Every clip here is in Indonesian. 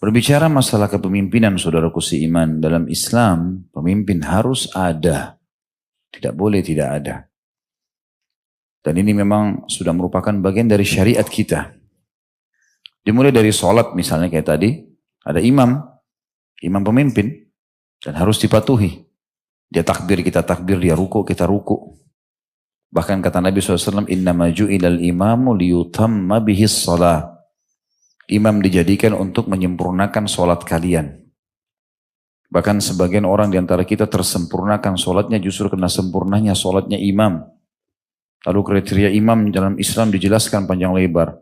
Berbicara masalah kepemimpinan saudaraku seiman, dalam Islam pemimpin harus ada, tidak boleh tidak ada. Dan ini memang sudah merupakan bagian dari syariat kita. Dimulai dari sholat misalnya kayak tadi, ada imam pemimpin dan harus dipatuhi. Dia takbir, kita takbir, dia ruku, kita ruku. Bahkan kata Nabi SAW, innama ju'ilal imamu liyutamma bihis sholat. Imam dijadikan untuk menyempurnakan sholat kalian. Bahkan sebagian orang di antara kita tersempurnakan sholatnya justru karena sempurnanya sholatnya imam. Lalu kriteria imam dalam Islam dijelaskan panjang lebar.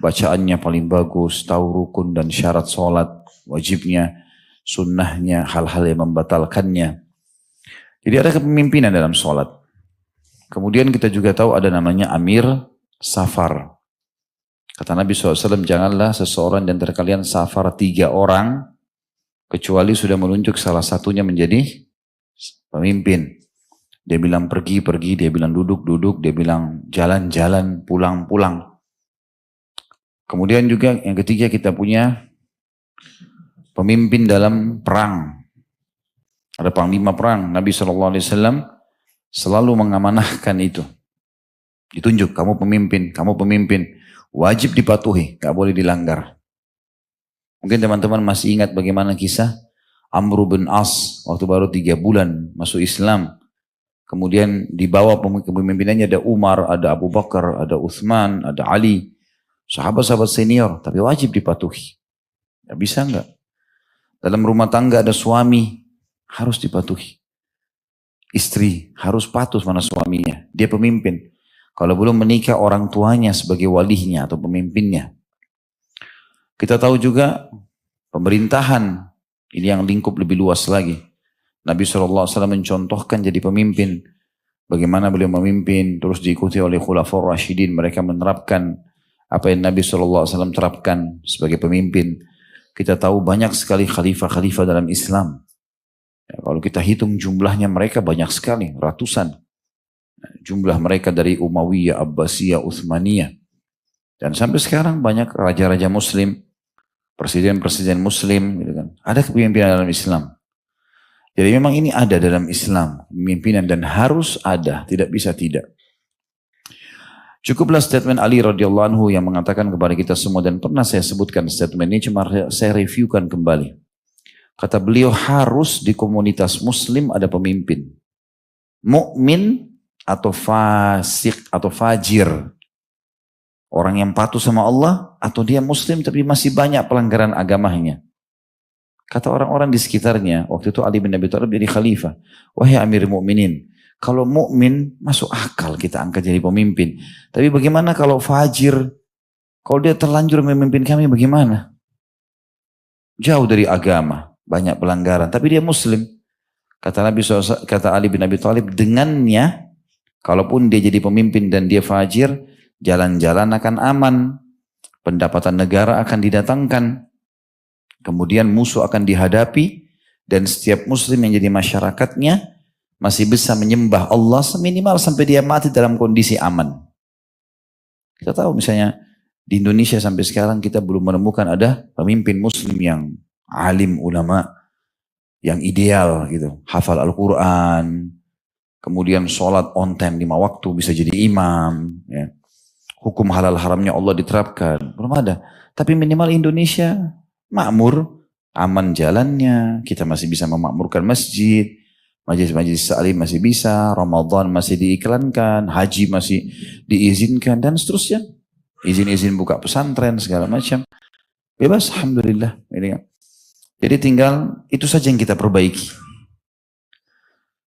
Bacaannya paling bagus, tahu rukun dan syarat sholat, wajibnya, sunnahnya, hal-hal yang membatalkannya. Jadi ada kepemimpinan dalam sholat. Kemudian kita juga tahu ada namanya amir safar. Kata Nabi SAW, janganlah seseorang di antara kalian safar 3 orang, kecuali sudah menunjuk salah satunya menjadi pemimpin. Dia bilang pergi, dia bilang duduk, dia bilang jalan, pulang. Kemudian juga yang ketiga kita punya pemimpin dalam perang. Ada panglima perang. Nabi SAW selalu mengamanahkan itu. Ditunjuk, kamu pemimpin. Wajib dipatuhi, gak boleh dilanggar. Mungkin teman-teman masih ingat bagaimana kisah Amr bin As waktu baru 3 bulan masuk Islam. Kemudian di bawah kepemimpinannya ada Umar, ada Abu Bakar, ada Uthman, ada Ali. Sahabat-sahabat senior, tapi wajib dipatuhi. Ya bisa enggak? Dalam rumah tangga ada suami, harus dipatuhi. Istri harus patuh mana suaminya. Dia pemimpin. Kalau belum menikah orang tuanya sebagai walinya atau pemimpinnya. Kita tahu juga pemerintahan. Ini yang lingkup lebih luas lagi. Nabi SAW mencontohkan jadi pemimpin. Bagaimana beliau memimpin, terus diikuti oleh Khulafaur Rasyidin. Mereka menerapkan apa yang Nabi SAW terapkan sebagai pemimpin. Kita tahu banyak sekali khalifah-khalifah dalam Islam. Ya, kalau kita hitung jumlahnya mereka banyak sekali, ratusan. Jumlah mereka dari Umayyah, Abbasiyah, Uthmaniyah. Dan sampai sekarang banyak raja-raja muslim, presiden-presiden muslim. Gitu kan. Ada kepemimpinan dalam Islam. Jadi memang ini ada dalam Islam, pemimpinan dan harus ada, tidak bisa tidak. Cukuplah statement Ali radhiyallahu anhu yang mengatakan kepada kita semua dan pernah saya sebutkan statement ini, cuma saya reviewkan kembali. Kata beliau harus di komunitas muslim ada pemimpin. Mukmin atau fasik atau fajir. Orang yang patuh sama Allah atau dia muslim tapi masih banyak pelanggaran agamanya. Kata orang-orang di sekitarnya, waktu itu Ali bin Abi Thalib jadi khalifah. Wahai Amir Mu'minin, kalau mukmin masuk akal kita angkat jadi pemimpin. Tapi bagaimana kalau fajir? Kalau dia terlanjur memimpin kami bagaimana? Jauh dari agama, banyak pelanggaran. Tapi dia muslim. Kata Nabi SAW, kata Ali bin Abi Thalib, dengannya, kalaupun dia jadi pemimpin dan dia fajir, jalan-jalan akan aman. Pendapatan negara akan didatangkan. Kemudian musuh akan dihadapi dan setiap muslim yang jadi masyarakatnya masih bisa menyembah Allah seminimal sampai dia mati dalam kondisi aman. Kita tahu misalnya di Indonesia sampai sekarang kita belum menemukan ada pemimpin muslim yang alim ulama, yang ideal gitu. Hafal Al-Quran, kemudian sholat on time 5 waktu bisa jadi imam. Ya. Hukum halal haramnya Allah diterapkan. Belum ada. Tapi minimal Indonesia makmur, aman jalannya, kita masih bisa memakmurkan masjid, majelis taklim masih bisa, Ramadan masih diiklankan, haji masih diizinkan, dan seterusnya. Izin-izin buka pesantren, segala macam. Bebas, alhamdulillah. Jadi tinggal, itu saja yang kita perbaiki.